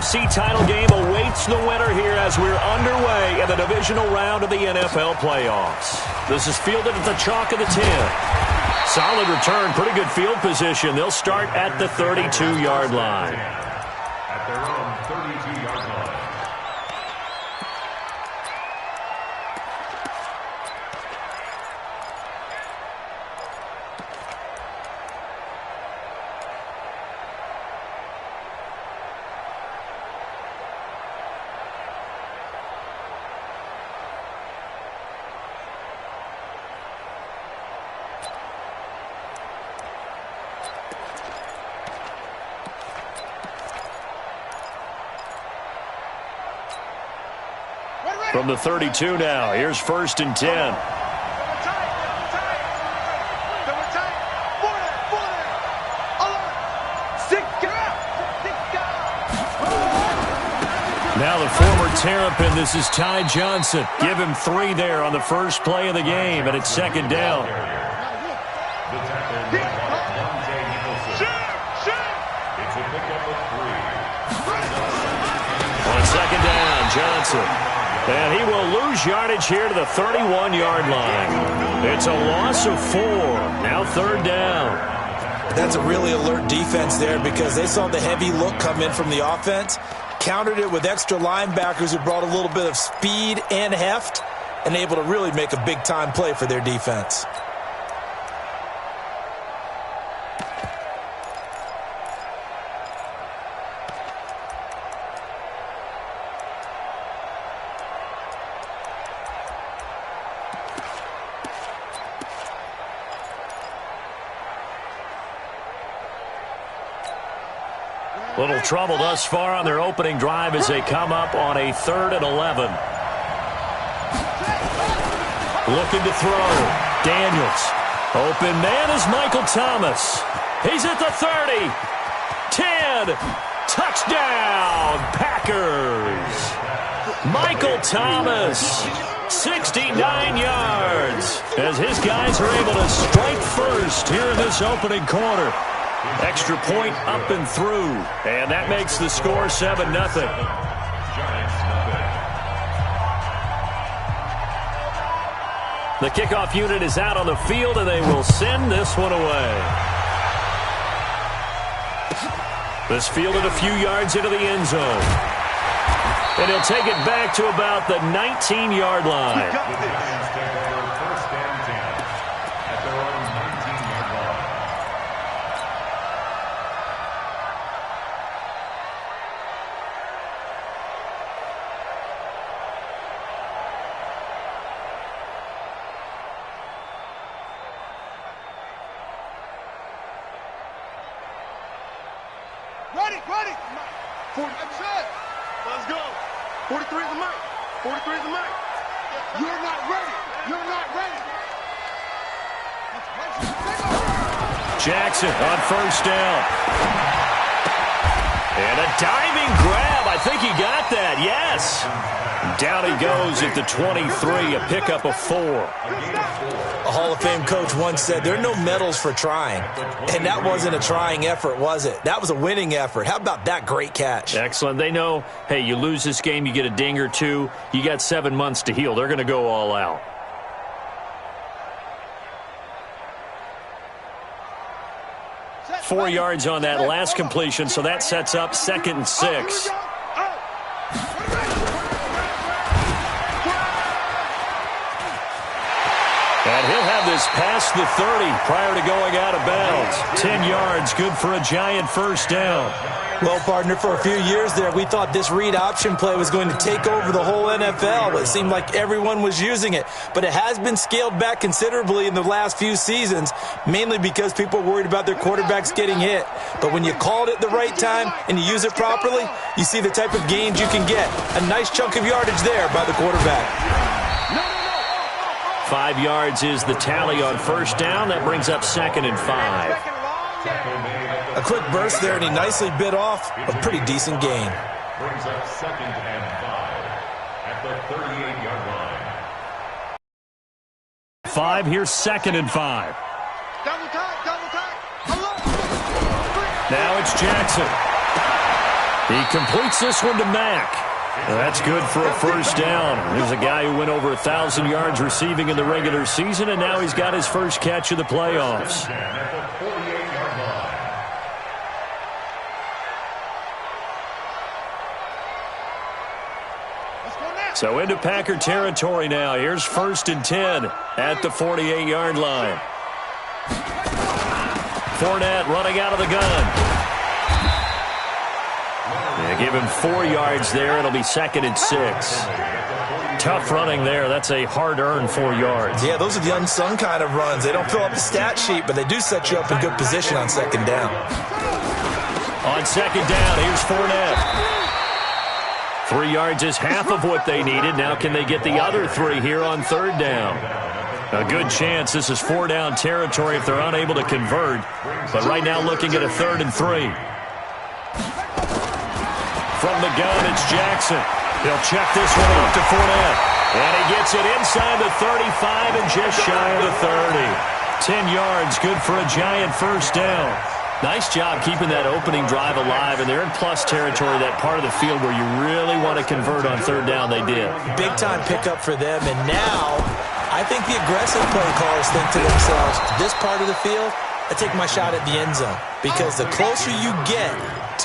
AFC title game awaits the winner here as we're underway in the divisional round of the NFL playoffs. This is fielded at the chalk of the 10. Solid return, pretty good field position. They'll start at the 32-yard line. At their own 32-yard line. From the 32 now, here's 1st and 10. Now the former Terrapin, this is Ty Johnson. Give him 3 there on the first play of the game, and it's 2nd down. On 2nd down, Johnson. And he will lose yardage here to the 31-yard line. It's a loss of 4. Now 3rd down. That's a really alert defense there because they saw the heavy look come in from the offense, countered it with extra linebackers who brought a little bit of speed and heft, and able to really make a big-time play for their defense. Little trouble thus far on their opening drive as they come up on a 3rd and 11. Looking to throw. Daniels. Open man is Michael Thomas. He's at the 30. 10. Touchdown, Packers. Michael Thomas. 69 yards. As his guys are able to strike first here in this opening quarter. Extra point up and through. And that makes the score 7-0. The kickoff unit is out on the field, and they will send this one away. This fielded a few yards into the end zone. And he'll take it back to about the 19-yard line. Ready. 40. Let's go. 43 is the mic. 43 is the mic. You're not ready. Jackson on 1st down. And a diving grab. I think he got that. Yes. Down he goes at the 23, a pickup of 4. A Hall of Fame coach once said, there are no medals for trying. And that wasn't a trying effort, was it? That was a winning effort. How about that great catch? Excellent. They know, hey, you lose this game, you get a ding or 2. You got 7 months to heal. They're going to go all out. Four yards on that last completion, so that sets up 2nd and 6. And he'll have this past the 30 prior to going out of bounds. 10 yards, good for a giant 1st down. Well, partner, for a few years there, we thought this read option play was going to take over the whole NFL. It seemed like everyone was using it. But it has been scaled back considerably in the last few seasons, mainly because people are worried about their quarterbacks getting hit. But when you call it at the right time and you use it properly, you see the type of gains you can get. A nice chunk of yardage there by the quarterback. 5 yards is the tally on 1st down. That brings up 2nd and 5. A quick burst there, and he nicely bit off a pretty decent gain. Brings up 2nd and 5 at the 38-yard line. 5, here's 2nd and 5. Double time. Now it's Jackson. He completes this one to Mack. That's good for a first down. There's a guy who went over 1,000 yards receiving in the regular season, and now he's got his first catch of the playoffs. So into Packer territory now. Here's 1st and 10 at the 48-yard line. Fournette running out of the gun. They give him 4 yards there. It'll be 2nd and 6. Tough running there. That's a hard-earned 4 yards. Yeah, those are the unsung kind of runs. They don't fill up the stat sheet, but they do set you up in good position on 2nd down. On 2nd down, here's Fournette. 3 yards is half of what they needed. Now can they get the other 3 here on 3rd down? A good chance this is 4-down territory if they're unable to convert. But right now looking at a 3rd and 3. From the gun, it's Jackson. He'll check this one off to Fournette. And he gets it inside the 35 and just shy of the 30. 10 yards, good for a giant first down. Nice job keeping that opening drive alive, and they're in plus territory, that part of the field where you really want to convert on 3rd down. They did. Big-time pickup for them, and now I think the aggressive play callers think to themselves, this part of the field, I take my shot at the end zone, because the closer you get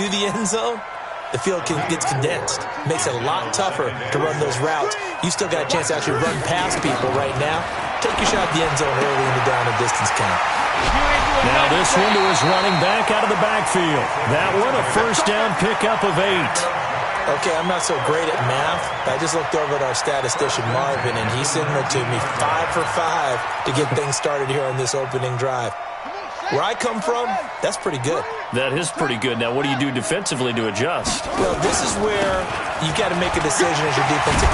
to the end zone, the field gets condensed. Makes it a lot tougher to run those routes. You still got a chance to actually run past people right now. Take your shot at the end zone early in the down and distance count. Now this one to his running back out of the backfield. That one a first down pickup of 8. Okay, I'm not so great at math, but I just looked over at our statistician Marvin, and he signaled to me 5 for 5 to get things started here on this opening drive. Where I come from, that's pretty good. That is pretty good. Now, what do you do defensively to adjust? Well, this is where you got to make a decision as a defensive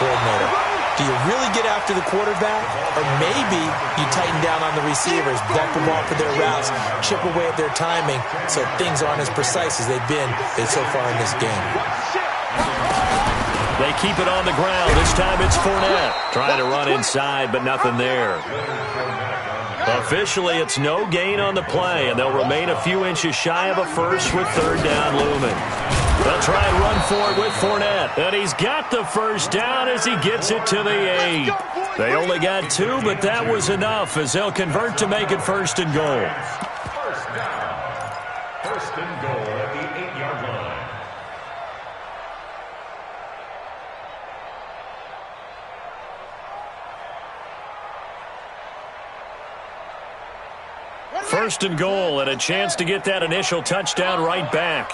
coordinator. Do you really get after the quarterback, or maybe you tighten down on the receivers, bump them off of their routes, chip away at their timing so things aren't as precise as they've been so far in this game? They keep it on the ground. This time it's Fournette trying to run inside, but nothing there. Officially, it's no gain on the play, and they'll remain a few inches shy of a first with 3rd down looming. They'll try and run for it with Fournette, and he's got the first down as he gets it to the 8. They only got 2, but that was enough as they'll convert to make it 1st and goal. First down. 1st and goal at the 8-yard line. First and goal, and a chance to get that initial touchdown right back.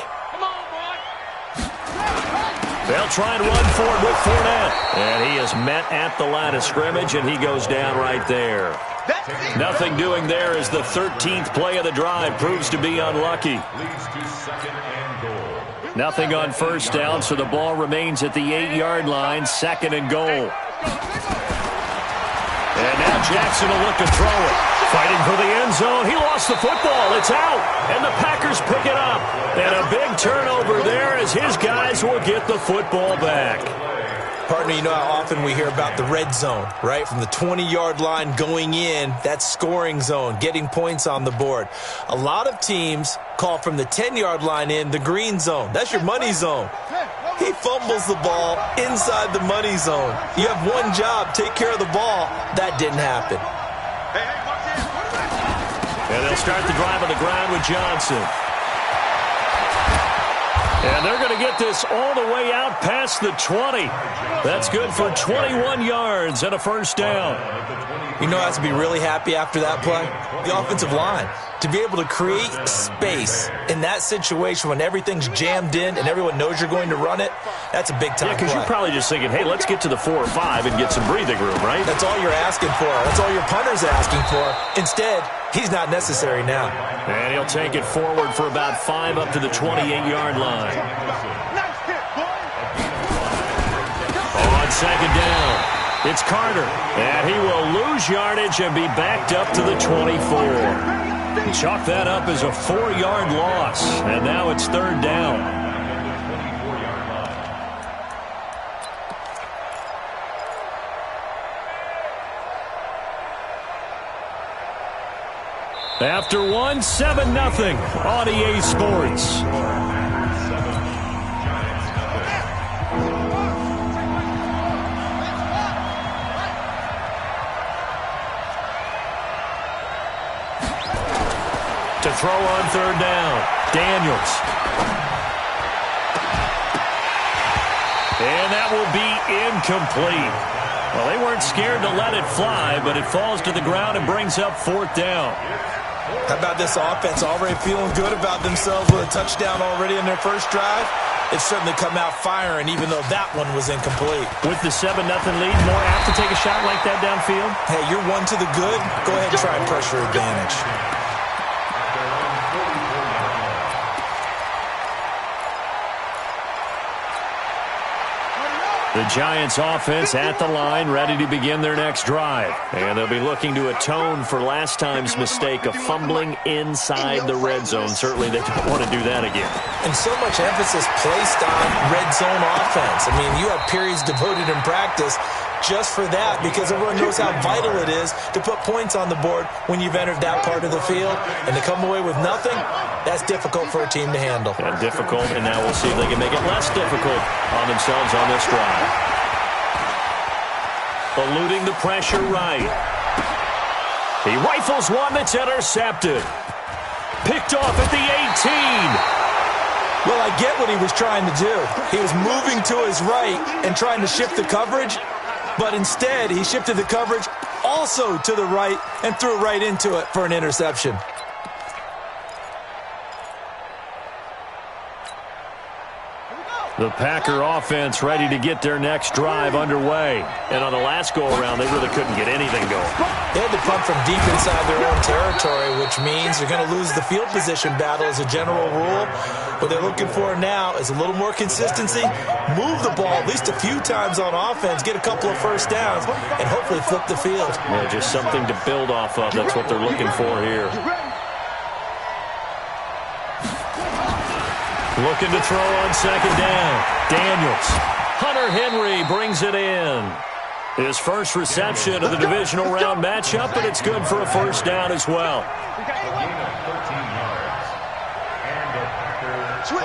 They'll try and run for it with Fournette. And he is met at the line of scrimmage, and he goes down right there. Nothing doing there as the 13th play of the drive proves to be unlucky. Nothing on first down, so the ball remains at the 8-yard line, 2nd and goal. And now Jackson will look to throw it. Fighting for the end zone. He lost the football. It's out. And the Packers pick it up. And a big turnover there as his guys will get the football back. Partner, you know how often we hear about the red zone, right? From the 20-yard line going in, that's scoring zone, getting points on the board. A lot of teams call from the 10-yard line in the green zone. That's your money zone. He fumbles the ball inside the money zone. You have one job, take care of the ball. That didn't happen. And they'll start the drive on the ground with Johnson. And they're going to get this all the way out past the 20. That's good for 21 yards and a first down. You know, I have to be really happy after that play. The offensive line. To be able to create space in that situation when everything's jammed in and everyone knows you're going to run it, that's a big-time play. Yeah, because you're probably just thinking, hey, let's get to the 4 or 5 and get some breathing room, right? That's all you're asking for. That's all your punter's asking for. Instead, he's not necessary now. And he'll take it forward for about 5 up to the 28-yard line. On 2nd down, it's Carter. And he will lose yardage and be backed up to the 24. Chalk that up as a 4-yard loss. And now it's 3rd down. After one, 7-0 on EA Sports. throw on third down. Daniels. And that will be incomplete. Well, they weren't scared to let it fly, but it falls to the ground and brings up fourth down. How about this offense already feeling good about themselves with a touchdown already in their first drive? It's certainly come out firing, even though that one was incomplete. With the 7-0 lead, more apt to take a shot like that downfield? Hey, you're one to the good. Go ahead and try and pressure advantage. The Giants offense at the line, ready to begin their next drive. And they'll be looking to atone for last time's mistake of fumbling inside the red zone. Certainly they don't want to do that again. And so much emphasis placed on red zone offense. I mean, you have periods devoted in practice just for that, because everyone knows how vital it is to put points on the board when you've entered that part of the field. And to come away with nothing, that's difficult for a team to handle. And difficult, and now we'll see if they can make it less difficult on themselves on this drive. Eluding the pressure right. He rifles one that's intercepted. Picked off at the 18. Well, I get what he was trying to do. He was moving to his right and trying to shift the coverage, but instead he shifted the coverage also to the right and threw right into it for an interception. The Packer offense ready to get their next drive underway. And on the last go-around, they really couldn't get anything going. They had to punt from deep inside their own territory, which means they're going to lose the field position battle as a general rule. What they're looking for now is a little more consistency, move the ball at least a few times on offense, get a couple of first downs, and hopefully flip the field. Yeah, just something to build off of. That's what they're looking for here. Looking to throw on second down. Daniels. Hunter Henry brings it in. His first reception of the divisional round matchup, but it's good for a first down as well. Switch.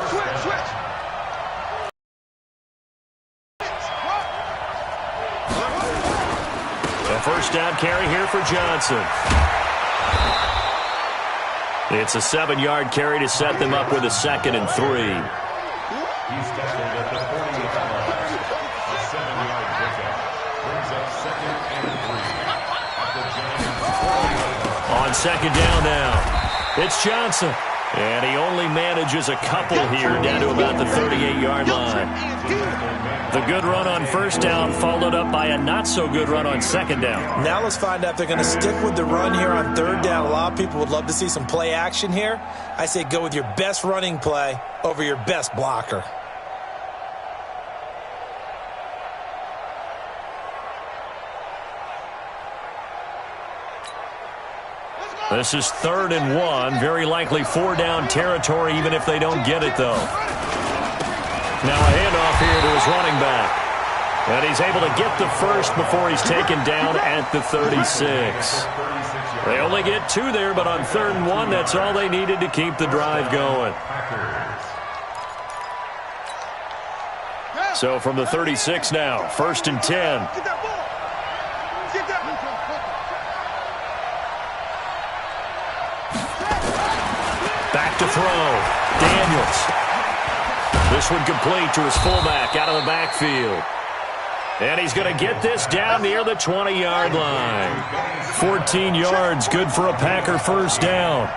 A first down carry here for Johnson. It's a 7-yard carry to set them up with a 2nd and 3. He's tackled at the 48-yard line. A 7-yard pickup brings up 2nd and 3. On second down now, it's Johnson. And he only manages a couple here down to about the 38-yard line. The good run on first down followed up by a not-so-good run on second down. Now let's find out if they're going to stick with the run here on third down. A lot of people would love to see some play action here. I say go with your best running play over your best blocker. This is 3rd and 1. Very likely 4-down territory, even if they don't get it, though. Now a handoff here to his running back. And he's able to get the first before he's taken down at the 36. They only get 2 there, but on 3rd and 1, that's all they needed to keep the drive going. So from the 36 now, 1st and 10. Back to throw. Daniels. This one complete to his fullback out of the backfield. And he's going to get this down near the 20-yard line. 14 yards, good for a Packer first down.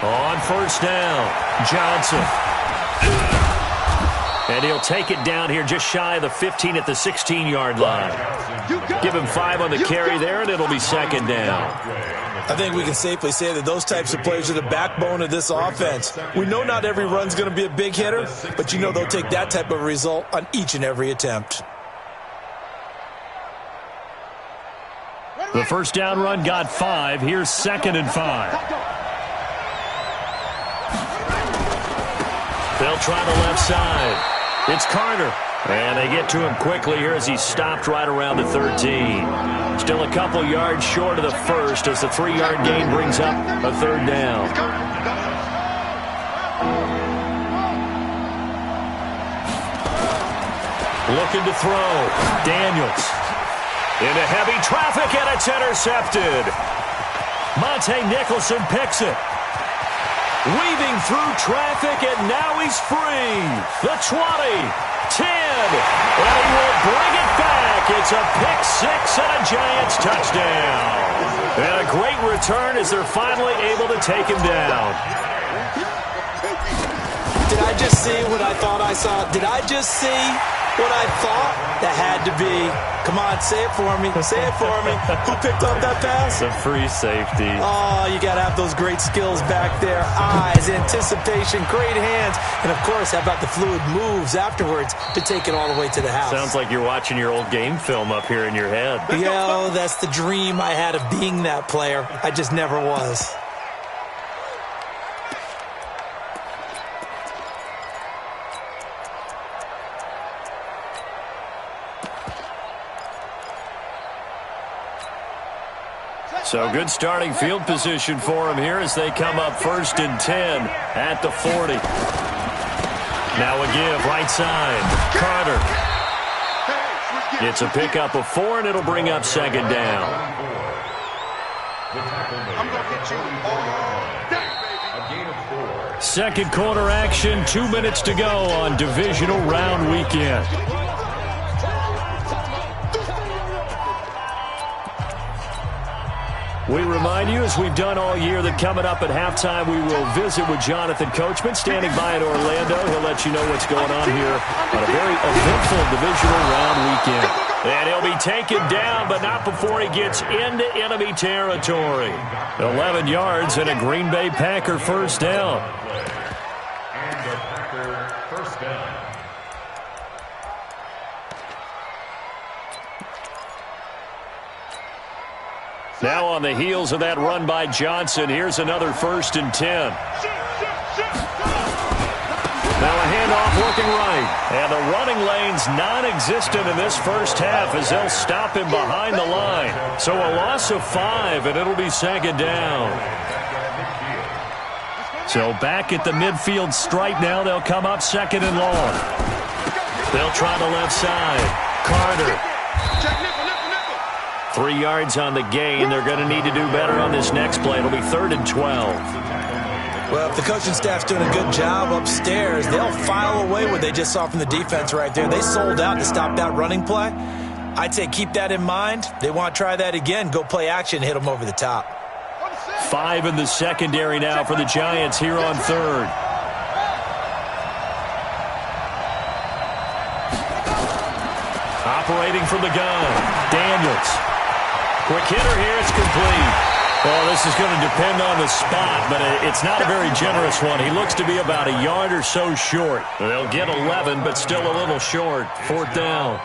On first down, Johnson. And he'll take it down here just shy of the 15 at the 16-yard line. Give him 5 on the carry there, and it'll be second down. I think we can safely say that those types of players are the backbone of this offense. We know not every run's going to be a big hitter, but you know they'll take that type of result on each and every attempt. The first down run got 5. Here's 2nd and 5. They'll try the left side. It's Carter. And they get to him quickly here as he's stopped right around the 13. Still a couple yards short of the first as the 3-yard gain brings up a 3rd down. Looking to throw. Daniels. Into heavy traffic, and it's intercepted. Monte Nicholson picks it. Weaving through traffic, and now he's free. The 20, 10, and he will bring it back. It's a pick six and a Giants touchdown. And a great return as they're finally able to take him down. Did I just see what I thought I saw? Did I just see what I thought? That had to be. Come on, say it for me. Say it for me. Who picked up that pass? It's a free safety. Oh, you got to have those great skills back there. Eyes, anticipation, great hands. And, of course, how about the fluid moves afterwards to take it all the way to the house? Sounds like you're watching your old game film up here in your head. Yo, that's the dream I had of being that player. I just never was. So good starting field position for him here as they come up 1st and 10 at the 40. Now a give, right side. Carter. It's a pickup of 4, and it'll bring up 2nd down. I'm going to get you all day, baby. Second quarter action, 2 minutes to go on divisional round weekend. We remind you, as we've done all year, that coming up at halftime, we will visit with Jonathan Coachman, standing by in Orlando. He'll let you know what's going on here on a very eventful divisional round weekend. And he'll be taken down, but not before he gets into enemy territory. 11 yards and a Green Bay Packer first down. And the Packer first down. Now on the heels of that run by Johnson, here's another 1st and 10. Now a handoff looking right. And the running lane's non-existent in this first half as they'll stop him behind the line. So a loss of 5, and it'll be 2nd down. So back at the midfield stripe now, they'll come up 2nd and long. They'll try the left side. Carter. 3 yards on the gain. They're going to need to do better on this next play. It'll be 3rd and 12. Well, if the coaching staff's doing a good job upstairs, they'll file away what they just saw from the defense right there. They sold out to stop that running play. I'd say keep that in mind. They want to try that again. Go play action, hit them over the top. 5 in the secondary now for the Giants here on 3rd. Operating from the gun, Daniels. Quick hitter here, it's complete. Well, this is going to depend on the spot, but it's not a very generous one. He looks to be about a yard or so short. They'll get 11, but still a little short. 4th down.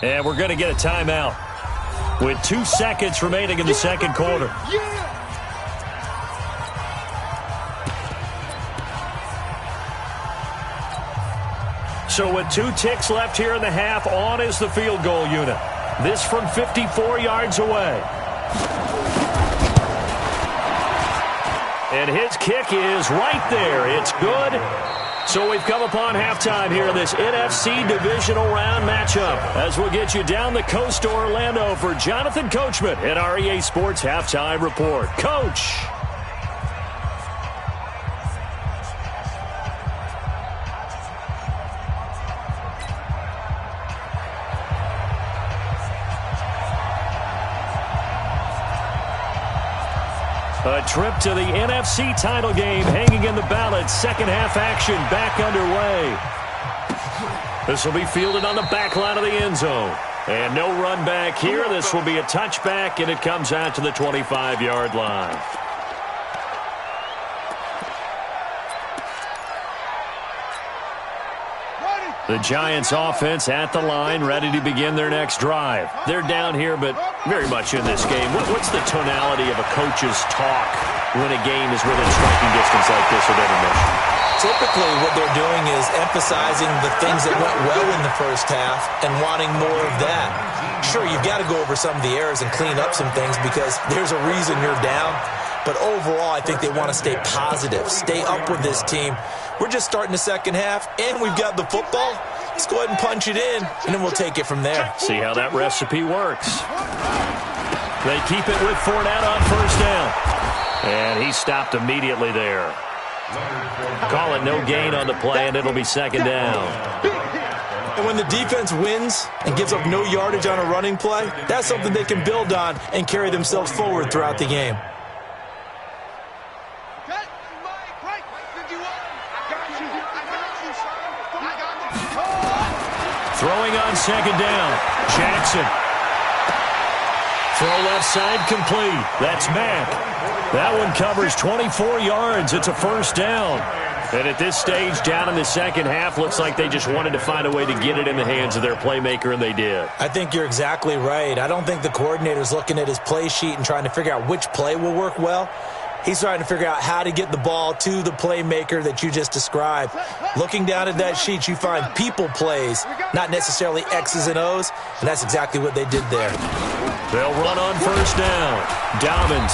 And we're going to get a timeout with 2 seconds remaining in the second quarter. So with 2 ticks left here in the half, on is the field goal unit. This from 54 yards away. And his kick is right there. It's good. So we've come upon halftime here in this NFC divisional round matchup as we'll get you down the coast to Orlando for Jonathan Coachman in our EA Sports Halftime Report. Coach. A trip to the NFC title game hanging in the balance. Second half action back underway. This will be fielded on the back line of the end zone. And no run back here. This will be a touchback, and it comes out to the 25-yard line. The Giants offense at the line, ready to begin their next drive. They're down here, but very much in this game. What's the tonality of a coach's talk when a game is within striking distance like this at intermission? Typically, what they're doing is emphasizing the things that went well in the first half and wanting more of that. Sure, you've got to go over some of the errors and clean up some things because there's a reason you're down. But overall, I think they want to stay positive, stay up with this team. We're just starting the second half, and we've got the football. Let's go ahead and punch it in, and then we'll take it from there. See how that recipe works. They keep it with Fournette on first down. And he stopped immediately there. Call it no gain on the play, and it'll be second down. And when the defense wins and gives up no yardage on a running play, that's something they can build on and carry themselves forward throughout the game. Throwing on second down, Jackson. Throw left side complete. That's Mack. That one covers 24 yards. It's a first down. And at this stage, down in the second half, looks like they just wanted to find a way to get it in the hands of their playmaker, and they did. I think you're exactly right. I don't think the coordinator's looking at his play sheet and trying to figure out which play will work well. He's trying to figure out how to get the ball to the playmaker that you just described. Looking down at that sheet, you find people plays, not necessarily X's and O's, and that's exactly what they did there. They'll run on first down. Dobbins.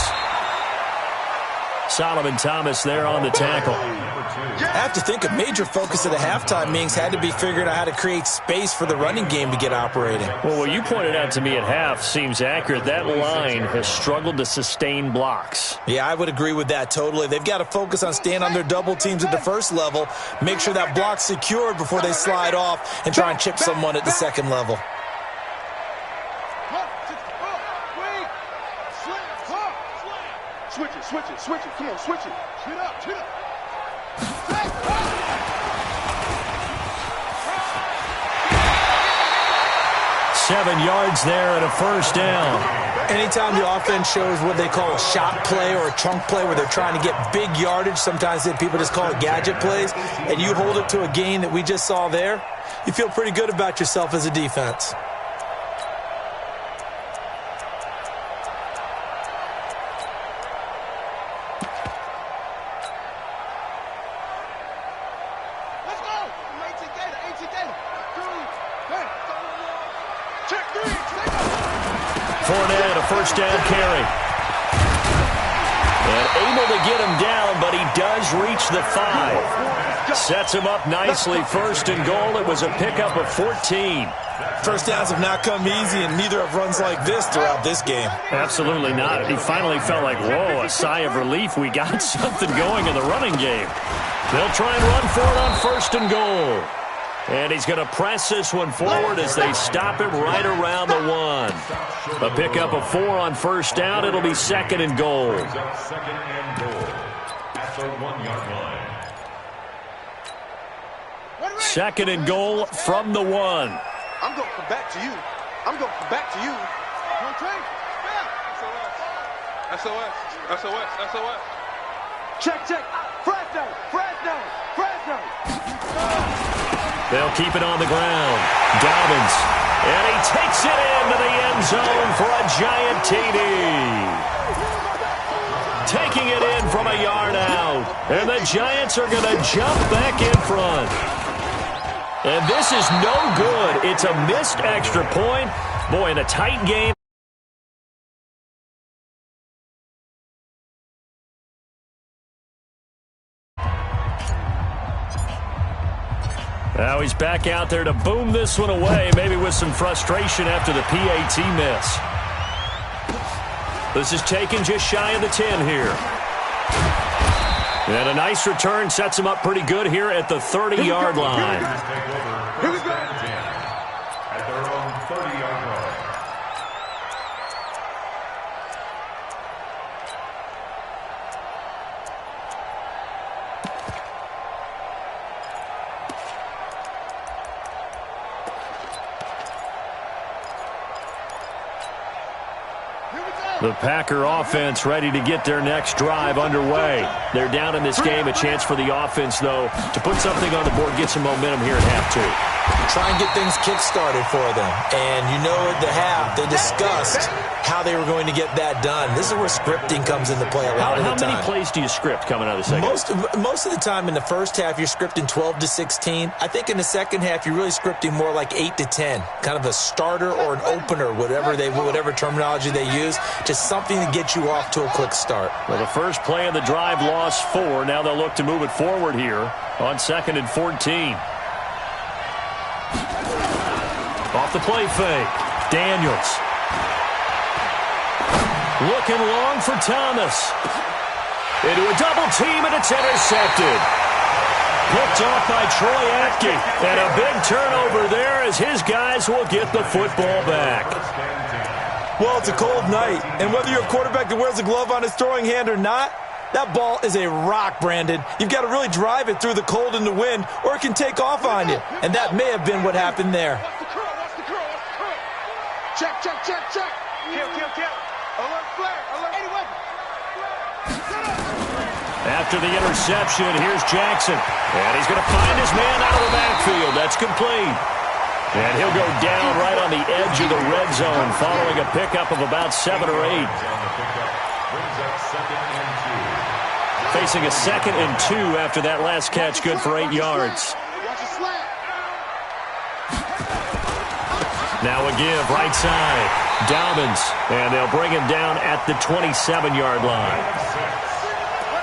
Solomon Thomas there on the tackle. I have to think a major focus of the halftime meetings had to be figuring out how to create space for the running game to get operating. Well, what you pointed out to me at half seems accurate. That line has struggled to sustain blocks. Yeah, I would agree with that totally. They've got to focus on staying on their double teams at the first level, make sure that block's secured before they slide off and try and chip someone at the second level. Switch it. Come on, switch it. Switch up. 7 yards there and a first down. Anytime the offense shows what they call a shot play or a chunk play where they're trying to get big yardage, sometimes people just call it gadget plays, and you hold it to a gain that we just saw there, you feel pretty good about yourself as a defense. Fournette, a first down carry. And able to get him down, but he does reach the 5. Sets him up nicely. First and goal. It was a pickup of 14. First downs have not come easy, and neither have runs like this throughout this game. Absolutely not. He finally felt like, whoa, a sigh of relief. We got something going in the running game. They'll try and run for it on first and goal. And he's going to press this one forward as they stop him right around the 1. A pickup of 4 on first down. It'll be second and goal. Second and goal at the 1-yard line. Second and goal from the 1. I'm going to come back to you. SOS. Check. Fresno. They'll keep it on the ground. Dobbins. And he takes it into the end zone for a giant TD. Taking it in from a yard out. And the Giants are going to jump back in front. And this is no good. It's a missed extra point. Boy, in a tight game. Now he's back out there to boom this one away, maybe with some frustration after the PAT miss. This is taken just shy of the 10 here. And a nice return sets him up pretty good here at the 30-yard line. Here we go. At their own 30-yard line. The Packer offense ready to get their next drive underway. They're down in this game. A chance for the offense, though, to put something on the board, get some momentum here at half 2. try and get things kick-started for them. And you know at the half, they discussed how they were going to get that done. This is where scripting comes into play a lot of the time. How many plays do you script coming out of the second? Most of the time in the first half, you're scripting 12 to 16. I think in the second half, you're really scripting more like 8 to 10. Kind of a starter or an opener, whatever terminology they use. Just something to get you off to a quick start. Well, the first play of the drive lost 4. Now they'll look to move it forward here on 2nd and 14. Off the play fake. Daniels. Looking long for Thomas. Into a double team, and it's intercepted. Picked off by Troy Apke. And a big turnover there as his guys will get the football back. Well, it's a cold night, and whether you're a quarterback that wears a glove on his throwing hand or not, that ball is a rock, Brandon. You've got to really drive it through the cold and the wind, or it can take off on you. And that may have been what happened there. Check. Kill. Alert flare. Alert any weapon. After the interception, here's Jackson. And he's going to find his man out of the backfield. That's complete. And he'll go down right on the edge of the red zone following a pickup of about 7 or 8. Facing a 2nd and 2 after that last catch, good for 8 yards. Now a give, right side. Dobbins, and they'll bring him down at the 27-yard line.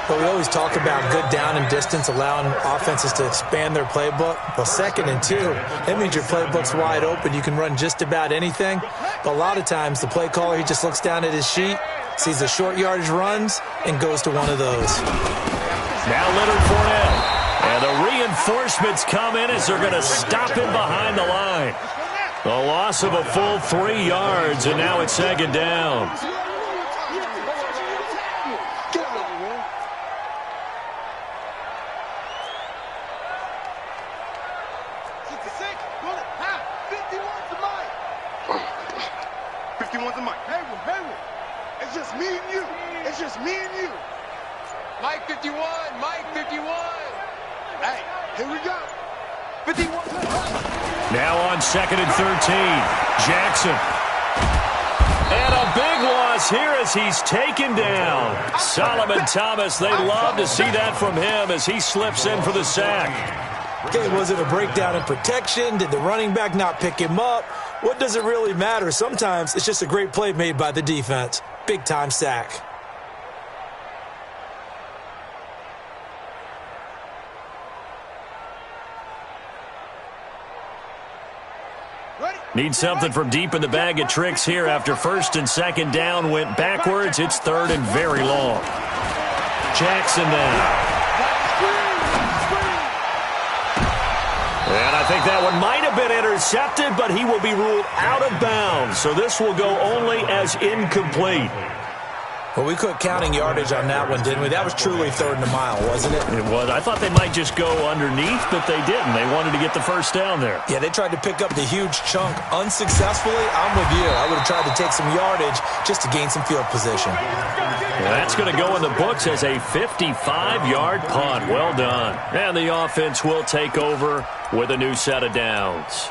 But we always talk about good down and distance, allowing offenses to expand their playbook. Well, 2nd and 2, that means your playbook's wide open. You can run just about anything. But a lot of times, the play caller, he just looks down at his sheet, sees the short yardage runs, and goes to one of those. Now Leonard Fournette. And the reinforcements come in as they're going to stop him behind the line. A loss of a full 3 yards, and now it's 2nd down. Mike 51. Hey, here we go. 51. Now on 2nd and 13, Jackson. And a big loss here as he's taken down. Solomon Thomas, they love to see that from him as he slips in for the sack. Okay, was it a breakdown in protection? Did the running back not pick him up? What does it really matter? Sometimes it's just a great play made by the defense. Big-time sack. Need something from deep in the bag of tricks here after 1st and 2nd down went backwards. It's 3rd and very long. Jackson now. And I think that one might have been intercepted, but he will be ruled out of bounds. So this will go only as incomplete. Well, we quit counting yardage on that one, didn't we? That was truly 3rd and a mile, wasn't it? It was. I thought they might just go underneath, but they didn't. They wanted to get the first down there. Yeah, they tried to pick up the huge chunk unsuccessfully. I'm with you. I would have tried to take some yardage just to gain some field position. Well, that's going to go in the books as a 55-yard punt. Well done. And the offense will take over with a new set of downs.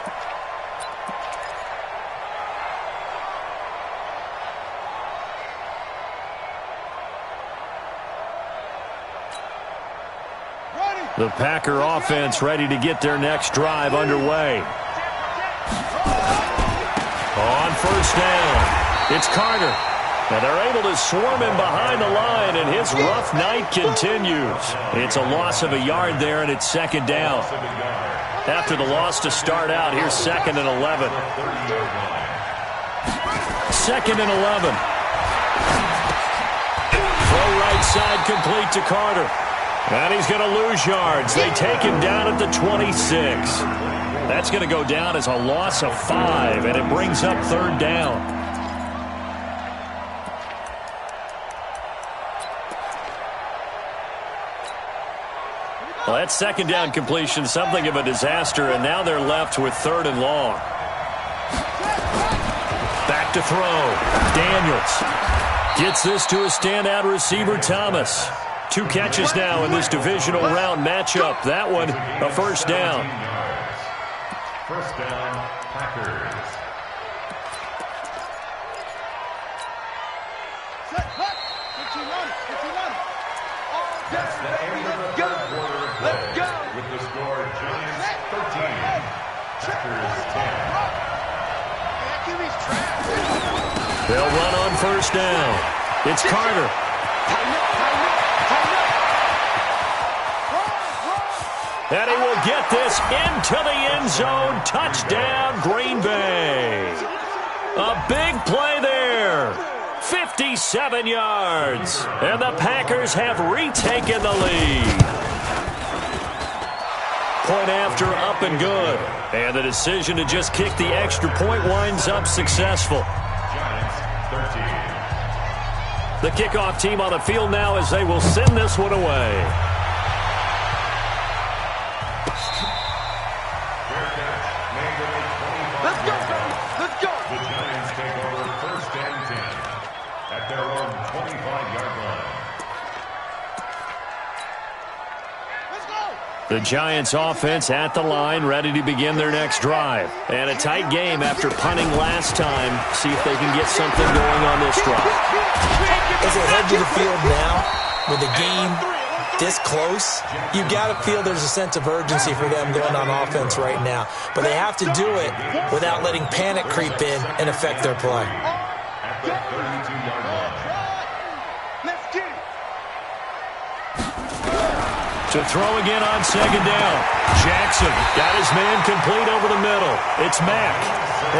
The Packer offense ready to get their next drive underway. On 1st down, it's Carter. And they're able to swarm him behind the line, and his rough night continues. It's a loss of a yard there, and it's 2nd down. After the loss to start out, here's 2nd and 11. 2nd and 11. Throw right side complete to Carter. And he's going to lose yards. They take him down at the 26. That's going to go down as a loss of 5, and it brings up 3rd down. Well, that 2nd down completion, something of a disaster, and now they're left with 3rd and long. Back to throw. Daniels gets this to a standout receiver, Thomas. 2 catches now in this divisional round matchup. That one, a 1st down. First down, Packers. Set, hut. 15 on it. 15 on it. That's the end of the third quarter of play. Let's go. With the score, Giants 13, Packers 10. That QB's trash. They'll run on first down. It's Carter. Tighten up, tighten up, tighten up. And he will get this into the end zone. Touchdown, Green Bay. A big play there. 57 yards. And the Packers have retaken the lead. Point after, up and good. And the decision to just kick the extra point winds up successful. Giants 13. The kickoff team on the field now as they will send this one away. Fair catch. Made at the 25. Let's go, baby. Let's go. The Giants take over first and 10 at their own 25-yard line. Let's go. The Giants offense at the line, ready to begin their next drive. And a tight game after punting last time. See if they can get something going on this drive. As they head to the field now, with the game this close, you got to feel there's a sense of urgency for them going on offense right now. But they have to do it without letting panic creep in and affect their play. At the 32-yard line. Let's get it. To throw again on second down. Jackson got his man complete over the middle. It's Mack.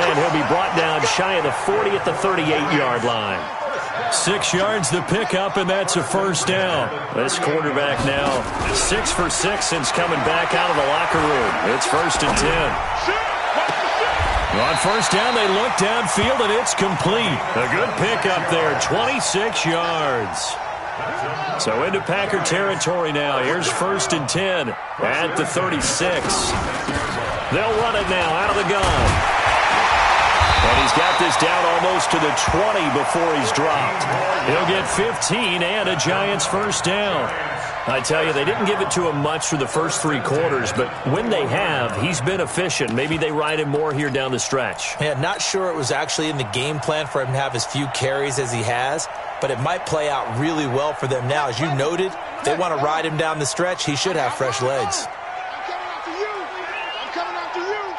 And he'll be brought down shy of the 40 at the 38-yard line. 6 yards to pick up, and that's a first down. This quarterback now 6 for 6 since coming back out of the locker room. It's first and 10. On first down, they look downfield, and it's complete. A good pickup there, 26 yards. So into Packer territory now. Here's first and 10 at the 36. They'll run it now out of the gun. And he's got this down almost to the 20 before he's dropped. He'll get 15 and a Giants first down. I tell you, they didn't give it to him much for the first 3 quarters, but when they have, he's been efficient. Maybe they ride him more here down the stretch. Yeah, not sure it was actually in the game plan for him to have as few carries as he has, but it might play out really well for them now. As you noted, if they want to ride him down the stretch, he should have fresh legs. I'm coming after you. I'm coming after you.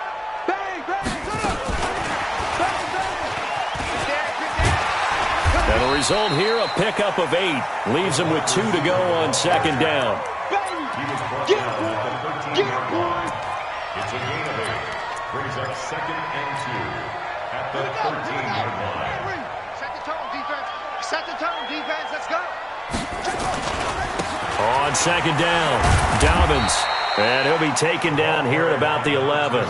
Bang, bang, bang, bang. And the result here, a pickup of 8. Leaves him with 2 to go on second down. He was brought down at the 13-yard line. It's a gain of 8. Brings up second and 2 at the 13-yard line. Set the tone, defense. Set the tone, defense. Let's go. On second down, Dobbins. And he'll be taken down here at about the 11.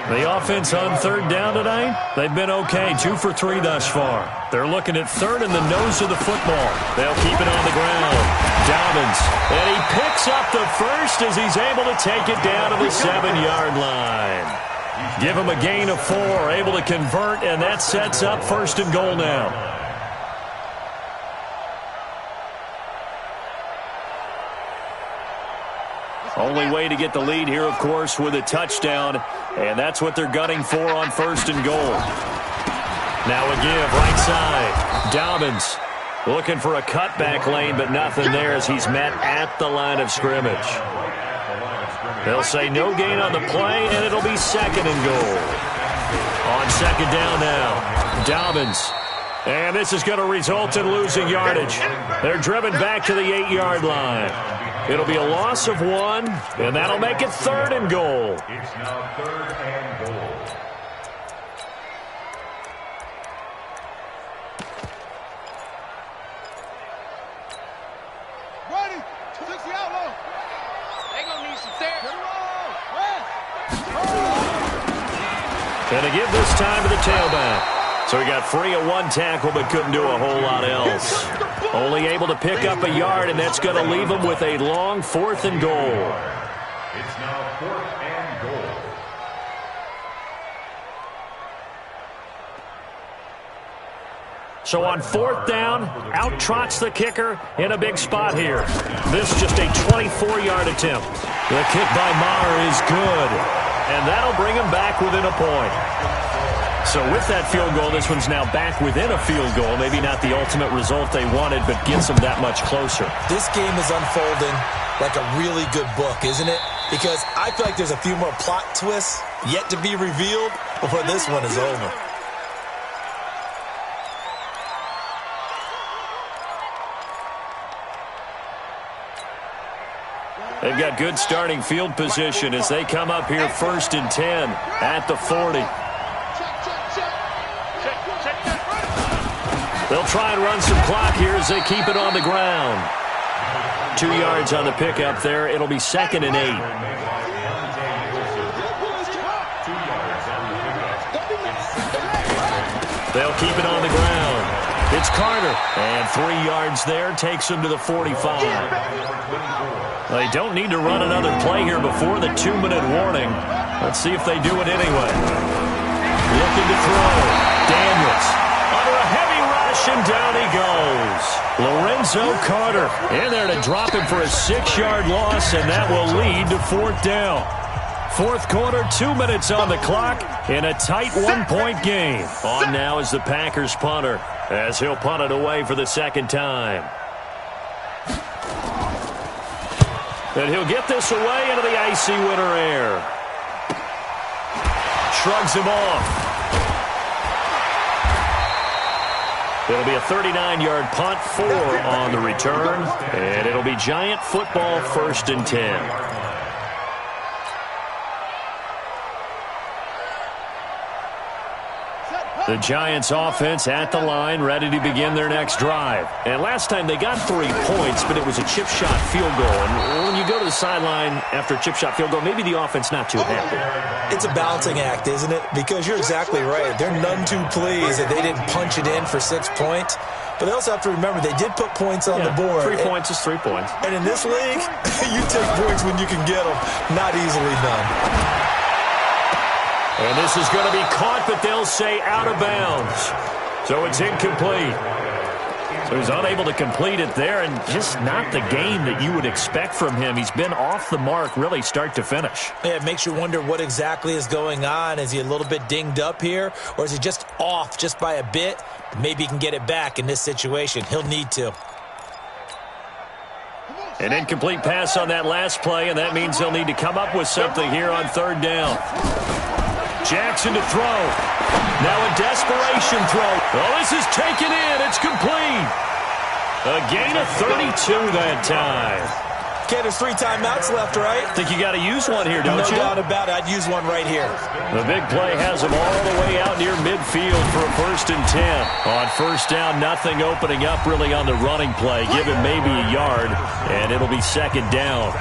The offense on third down tonight, they've been okay. 2 for 3 thus far. They're looking at third in the nose of the football. They'll keep it on the ground. Dobbins. And he picks up the first as he's able to take it down to the 7-yard line. Give him a gain of 4, able to convert, and that sets up first and goal now. Only way to get the lead here, of course, with a touchdown, and that's what they're gunning for on first and goal. Now a give, right side. Dobbins looking for a cutback lane, but nothing there as he's met at the line of scrimmage. They'll say no gain on the play, and it'll be second and goal. On second down now, Dobbins. And this is going to result in losing yardage. They're driven back to the 8-yard line. It'll be a loss of 1, and that'll make it third and goal. It's now third and goal. Ready. 60 out low. They gonna need some stairs. And to give this time to the tailback. So he got free of 1 tackle but couldn't do a whole lot else. Only able to pick up a yard, and that's going to leave him with a long 4th and goal. It's now 4th and goal. So on 4th down, out trots the kicker in a big spot here. This just a 24-yard attempt. The kick by Maher is good. and that'll bring them back within a point. So with that field goal, this one's now back within a field goal. Maybe not the ultimate result they wanted, but gets them that much closer. This game is unfolding like a really good book, isn't it? Because I feel like there's a few more plot twists yet to be revealed before this one is over. They've got good starting field position as they come up here 1st and 10 at the 40. They'll try and run some clock here as they keep it on the ground. 2 yards on the pickup there. It'll be 2nd and 8. They'll keep it on the ground. It's Carter. And 3 yards there takes him to the 45. They don't need to run another play here before the 2-minute warning. Let's see if they do it anyway. Looking to throw. Daniels under a heavy rush, and down he goes. Lorenzo Carter in there to drop him for a 6-yard loss, and that will lead to 4th down. 4th quarter, 2 minutes on the clock in a tight 1-point game. On now is the Packers punter as he'll punt it away for the 2nd time. And he'll get this away into the icy winter air. Shrugs him off. It'll be a 39-yard punt, 4 on the return, and it'll be Giant football 1st and 10. The Giants offense at the line, ready to begin their next drive. And last time they got 3 points, but it was a chip shot field goal. And when you go to the sideline after a chip shot field goal, maybe the offense not too happy. It's a balancing act, isn't it? Because you're exactly right. They're none too pleased that they didn't punch it in for 6 points. But they also have to remember they did put points on the board. 3 points is 3 points. And in this league, you take points when you can get them. Not easily done. And this is going to be caught, but they'll say out of bounds. So it's incomplete. So he's unable to complete it there, and just not the game that you would expect from him. He's been off the mark really start to finish. Yeah, it makes you wonder what exactly is going on. Is he a little bit dinged up here, or is he just off just by a bit? Maybe he can get it back in this situation. He'll need to. An incomplete pass on that last play, and that means they'll need to come up with something here on 3rd down. Jackson to throw. Now a desperation throw. Oh, this is taken in. It's complete. A gain of 32 that time. Okay, there's 3 timeouts left, right? Think you got to use one here, don't you? No doubt about it. I'd use one right here. The big play has them all the way out near midfield for a 1st and 10. On 1st down, nothing opening up really on the running play. Give him maybe a yard, and it'll be 2nd down.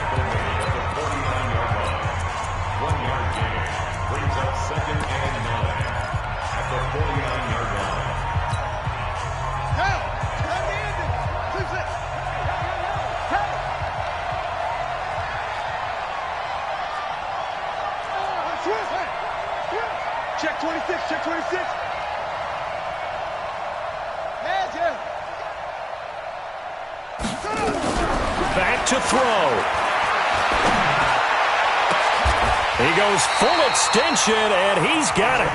Check 26, check 26. Back to throw. He goes full extension, and he's got it.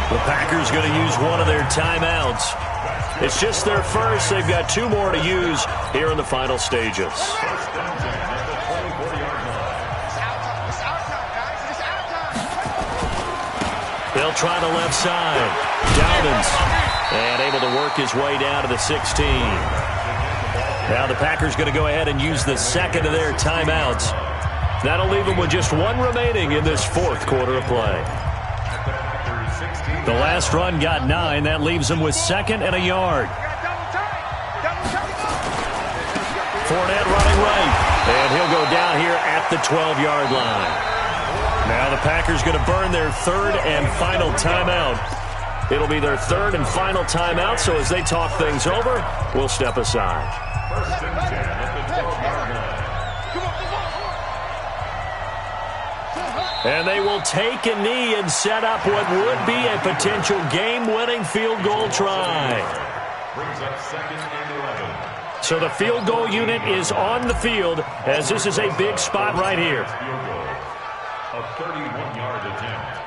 The Packers going to use one of their timeouts. It's just their first. They've got 2 more to use here in the final stages. They'll try the left side. Dobbins, and able to work his way down to the 16. Now the Packers going to go ahead and use the 2nd of their timeouts. That'll leave them with just 1 remaining in this 4th quarter of play. The last run got 9. That leaves them with 2nd and a yard. Fournette running right, and he'll go down here at the 12-yard line. Now the Packers going to burn their 3rd and final timeout. It'll be their 3rd and final timeout, so as they talk things over, we'll step aside. 1st and 10 at the 12-yard line. And they will take a knee and set up what would be a potential game-winning field goal try. Brings up 2nd and 11. So the field goal unit is on the field as this is a big spot right here. A 31-yard attempt.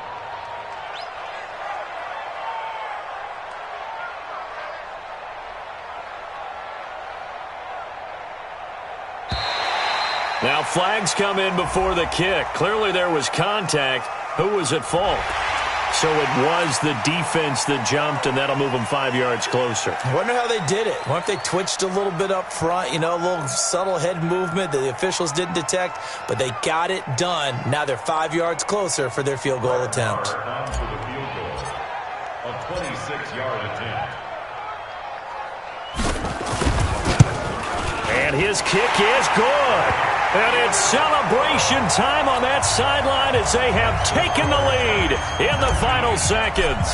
Now flags come in before the kick. Clearly there was contact. Who was at fault? So it was the defense that jumped, and that'll move them 5 yards closer. I wonder how they did it. I wonder if they twitched a little bit up front, a little subtle head movement that the officials didn't detect, but they got it done. Now they're 5 yards closer for their field goal attempt. On for the field goal. A 26-yard attempt. And his kick is good. And it's celebration time on that sideline as they have taken the lead in the final seconds.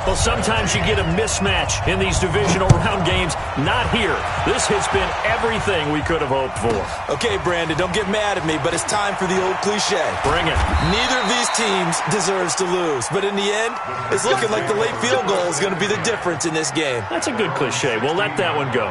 Well, sometimes you get a mismatch in these divisional round games. Not here. This has been everything we could have hoped for. Okay, Brandon, don't get mad at me, but it's time for the old cliche. Bring it. Neither of these teams deserves to lose, but in the end, it's looking like the late field goal is going to be the difference in this game. That's a good cliche. We'll let that one go.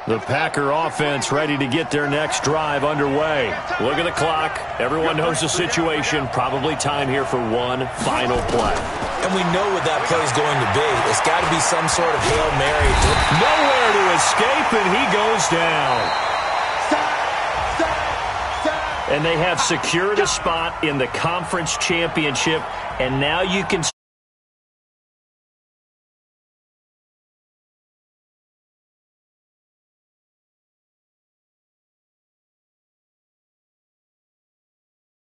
The Packer offense ready to get their next drive underway. Look at the clock. Everyone knows the situation. Probably time here for one final play. And we know what that play is going to be. It's got to be some sort of Hail Mary. Nowhere to escape, and he goes down. And they have secured a spot in the conference championship, and now you can